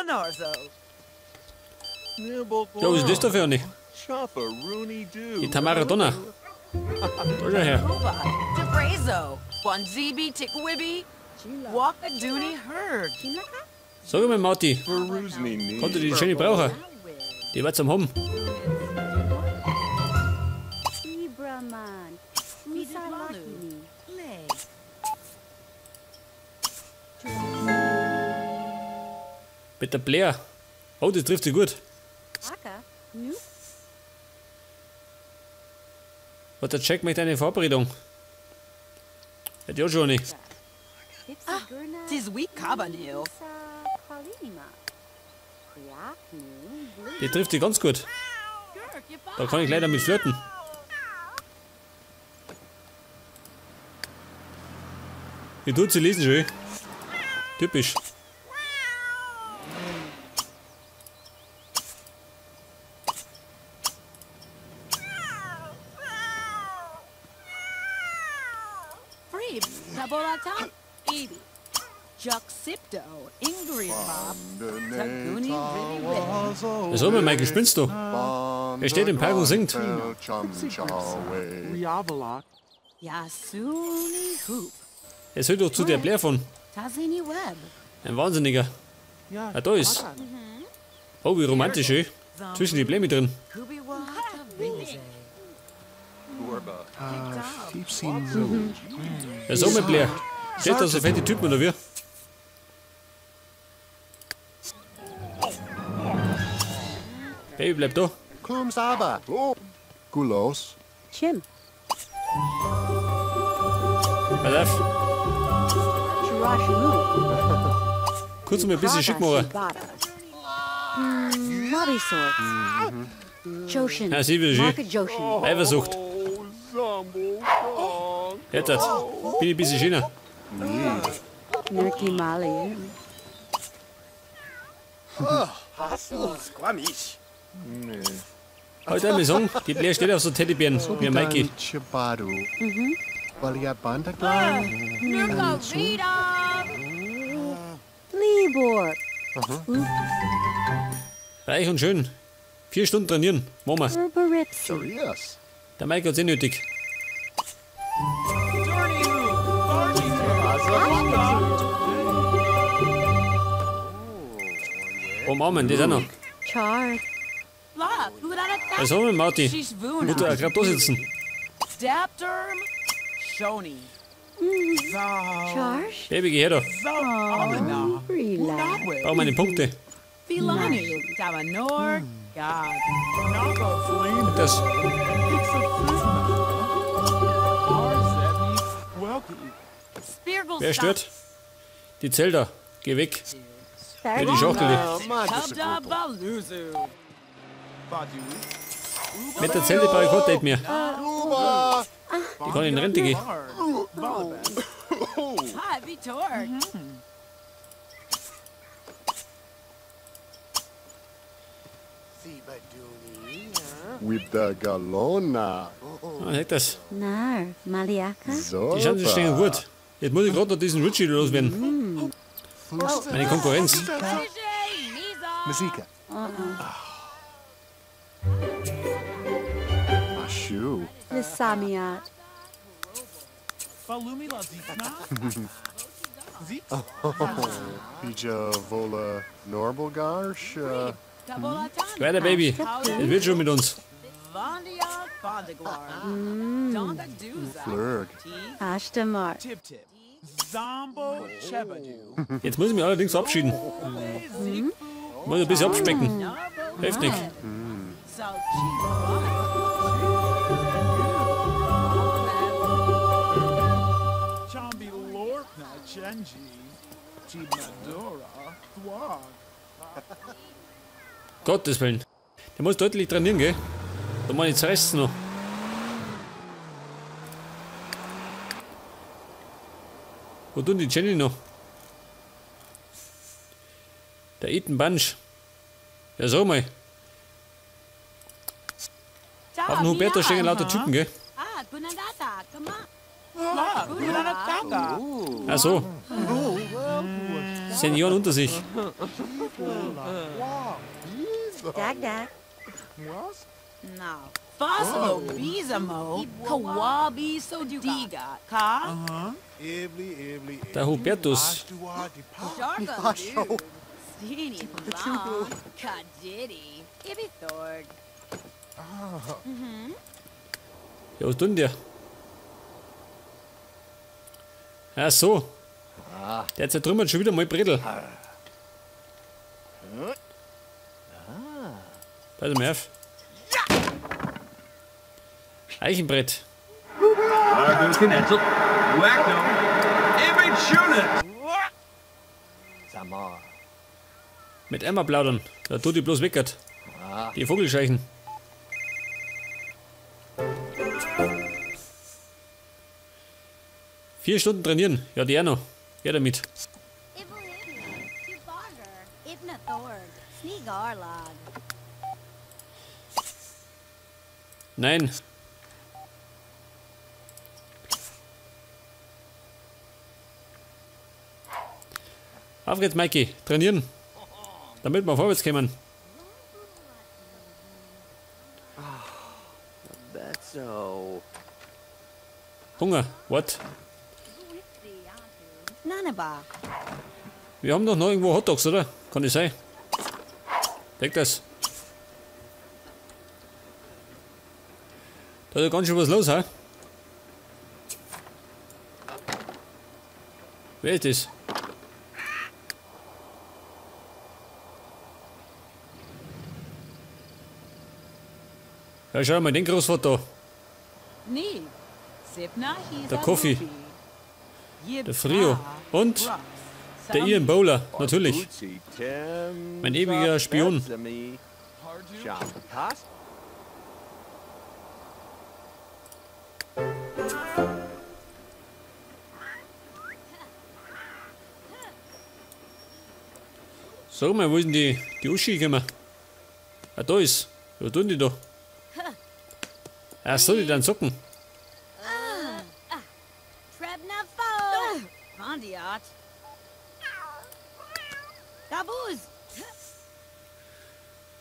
Ja, was ist das da für eine? Die Tamara Donner. Da schau her. Sag mal, Marty, kannst du die schöne brauchen? Die wird zum haben. Mit der Blair. Oh, das trifft sie gut. Hat der Jack mit eine Verabredung? Hat ja schon nicht. Die trifft sie ganz gut. Da kann ich leider mit flirten. Wie tut sie lesen schön? Typisch. Was haben wir, Michael? Spinnst du? Er steht im Park und singt. Er soll doch zu der Blair von. Ein Wahnsinniger. Ah, da ist. Oh, wie romantisch, ey. Zwischen die Bläme drin. Ja, so mit Blair. Steht da so fette Typen oder wie? Baby, bleib da. Komm's aber. Gut los. Jim. Pass auf. Kurz mal ein bisschen schick machen. Ja, sie will schön. Eifersucht. Jetzt bin ich ein bisschen schöner. Heute einmal sagen, die Blair steht auf so Teddybären, wie ein Mikey. Reich und schön. 4 Stunden trainieren. Machen wir. Der Mike hat's eh nötig. Umarmen, das auch noch. Was haben wir, Marty? Muss du auch gerade da sitzen? Baby, geh her da. Brauch meine Punkte. Und das. Wer stört? Die Zelda. Geh weg. Ja, die Schachtel. Mit der Zelda brauche ich kein Date mehr. Die kann in Rente gehen. With the Galona. Ah, seht das. So. Die Chancen stehen gut. Jetzt muss ich gerade noch diesen Richie loswerden. Meine Konkurrenz. Musika. Ashu. Pija Vola Norbalgarsh. Weiter, Baby. Es wird schon mit uns. Flurg. Jetzt muss ich mich allerdings verabschieden. Muss ein bisschen abspecken. Heftig. Gottes Willen. Der muss deutlich trainieren, gell? Da mache ich jetzt Rest noch. Wo tun die Jenny noch? Der Ethan Bunch. Ja, sag mal. Auf dem Huberto stehen lauter Typen, gell? Ach so. Senioren unter sich. Dag. Was? No. Foslo Bisamo. Kawabi so diga. Ka? Ebli. Der Hubertus. Jargo. Stini. Kadidi. Ibi Thorg. Ja, was tun der? Ach so. Der zertrümmert schon wieder mal Bredel. Pass mal auf. Eichenbrett. Mit Emma plaudern. Da tut die bloß weckert. Die Vogelscheichen. Vier Stunden trainieren. Ja, die auch noch. Ja, damit. Nein. Auf geht's, Mikey. Trainieren. Damit wir vorwärts kommen. That's so. Hunger. What? Nanaba. Wir haben doch noch irgendwo Hotdogs, oder? Kann das sein? Denk das. Da ist ja ganz schön was los, ha? Wer ist das? Ja, schau mal, den Großvater. Der Kofi. Der Frio. Und der Ian Bowler, natürlich. Mein ewiger Spion. Sag mal, wo ist denn die Uschi gekommen? Ah, da ist. Wo tun die da? Ach so, die dann Socken.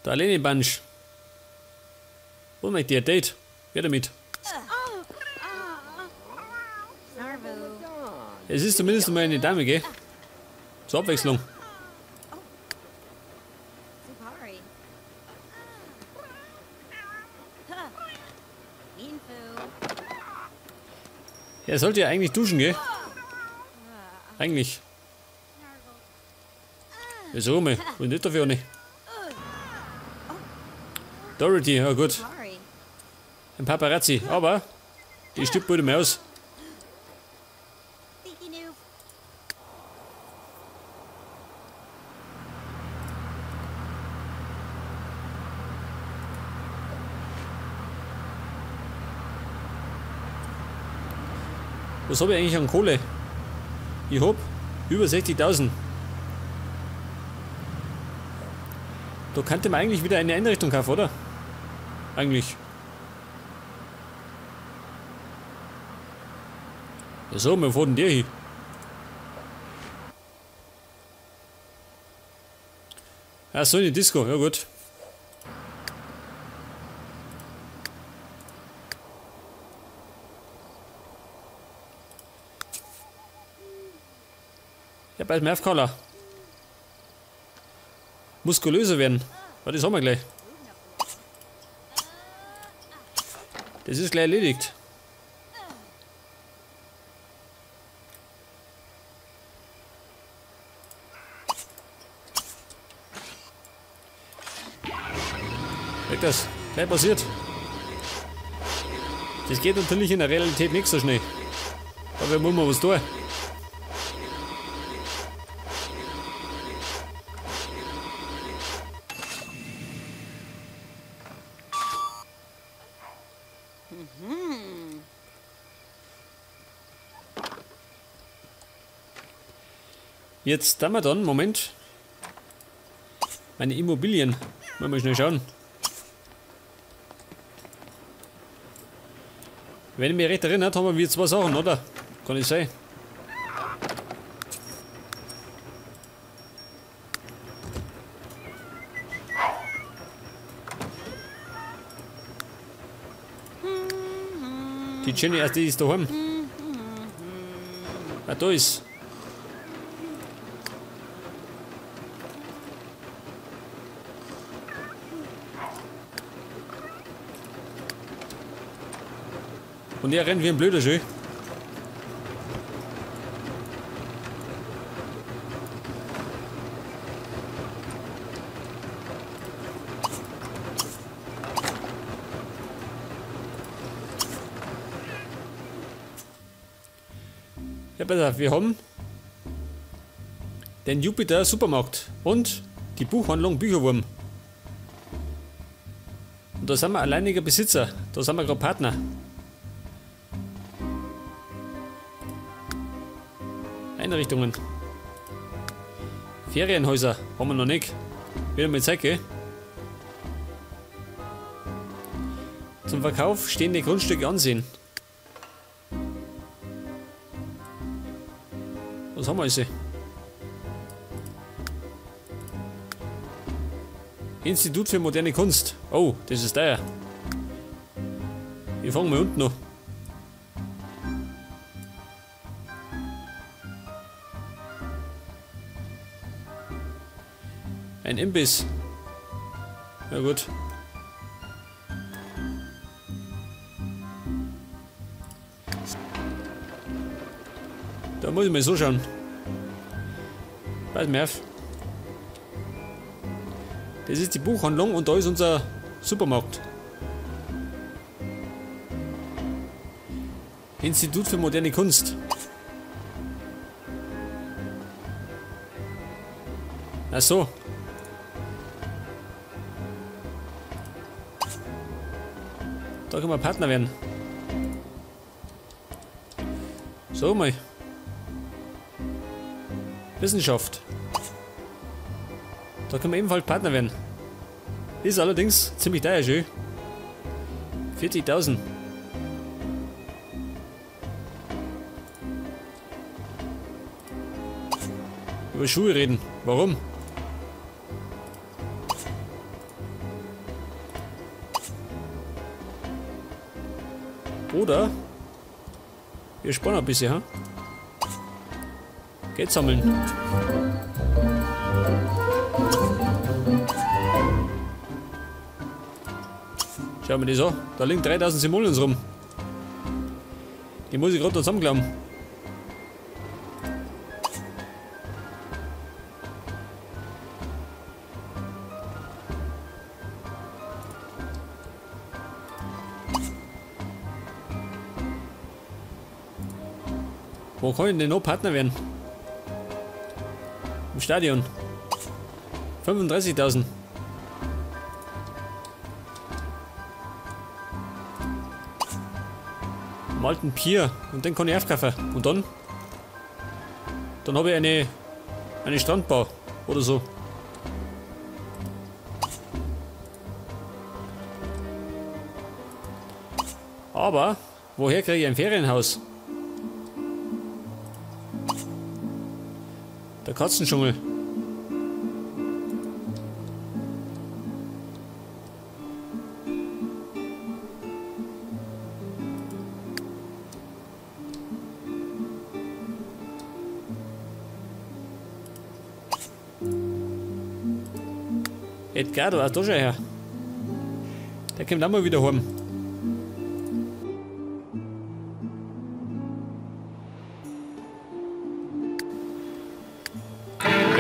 Der Leni Bunch. Wo macht ihr Date? Wer damit? Es ist zumindest mal eine Dame, gell? Zur Abwechslung. Er sollte ja eigentlich duschen, gell? Eigentlich. Wieso mal? Und nicht dafür nicht. Dorothy, ja gut. Ein Paparazzi, aber die stirbt bald mal aus. Was habe ich eigentlich an Kohle? Ich habe über 60.000. Da könnte man eigentlich wieder eine Einrichtung kaufen, oder? Eigentlich. Ja so, wo fährt denn der hin? Ach so, in die Disco, ja gut. Ja, bald mehr Aufkaller. Muskulöser werden. Ja, das haben wir gleich. Das ist gleich erledigt. Weg das. Gleich passiert. Das geht natürlich in der Realität nicht so schnell. Aber muss man was tun. Jetzt haben wir dann, Moment, meine Immobilien. Mal schnell schauen. Wenn ich mich recht erinnert, haben wir zwei Sachen, oder? Kann ich sein. Die Jenny, erst die ist daheim. Ah, da ist. Und er rennt wie ein Blöder schön. Ja, besser, wir haben den Jupiter Supermarkt und die Buchhandlung Bücherwurm. Und da sind wir alleiniger Besitzer, da sind wir gerade Partner. Einrichtungen. Ferienhäuser haben wir noch nicht. Wieder mal Zeit, gell? Zum Verkauf stehende Grundstücke ansehen. Was haben wir also? Institut für moderne Kunst. Oh, das ist der. Wir fangen mal unten noch. Ein Imbiss. Ja gut. Da muss ich mal so schauen. Pass mal auf. Das ist die Buchhandlung und da ist unser Supermarkt. Institut für moderne Kunst. Ach so. Da können wir Partner werden. So mal. Wissenschaft. Da können wir ebenfalls Partner werden. Ist allerdings ziemlich teuer, schön. 40.000. Über Schuhe reden. Warum? Oder wir sparen ein bisschen, ha? Geld sammeln. Schau mir das an. Da liegen 3000 Simoleons rum. Die muss ich gerade noch zusammenklappen. Wo kann ich denn noch Partner werden? Im Stadion. 35.000. Am alten Pier. Und den kann ich aufkaufen. Und dann? Dann habe ich eine Strandbar. Oder so. Aber, woher kriege ich ein Ferienhaus? Der Katzendschungel. Edgardo, auch da schon her. Der kommt auch mal wieder heim.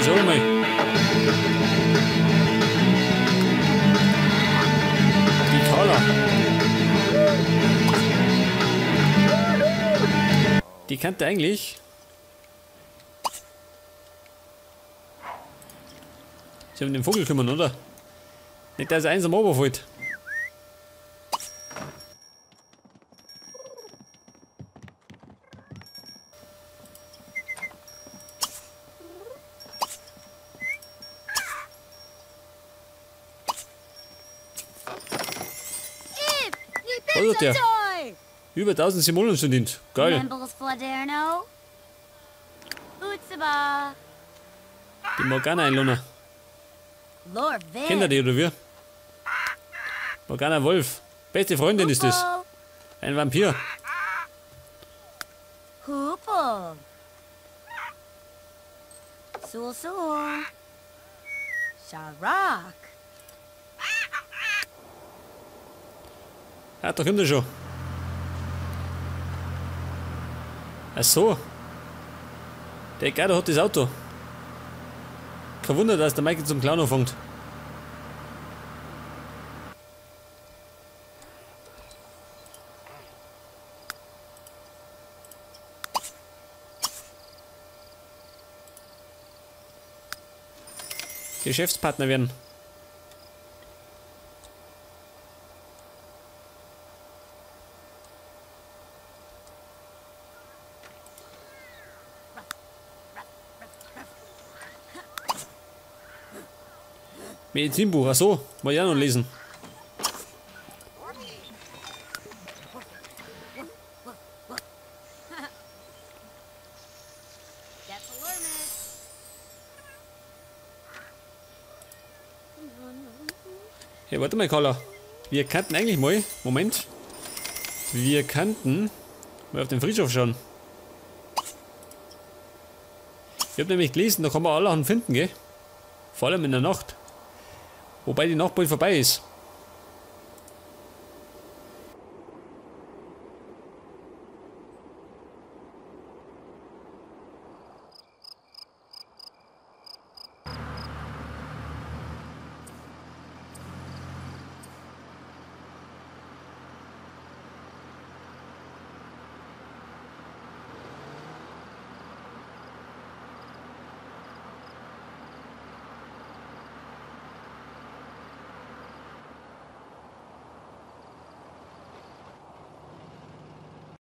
So mal. Die Taler. Die kannte eigentlich. Sie haben den Vogel kümmern, oder? Nicht, dass er eins am Ober fällt. Was ist der? Über 1000 Simoleons verdient. Geil. Die Morgana einlohnen. Kennt ihr die oder wie? Morgana Wolf. Beste Freundin ist das. Ein Vampir. Sul. Sul Sul. Sharak. Ah, da kommt er schon. Ach so. Der Geider hat das Auto. Kein Wunder, dass der Michael zum Clown anfängt. Geschäftspartner werden. Medizinbuch, ach so, wollte ich auch noch lesen. Hey, warte mal, Carla. Wir könnten eigentlich mal, Moment. Wir könnten mal auf den Friedhof schauen. Ich habe nämlich gelesen, da kann man allerhand finden, gell? Vor allem in der Nacht. Wobei die Nacht bald vorbei ist.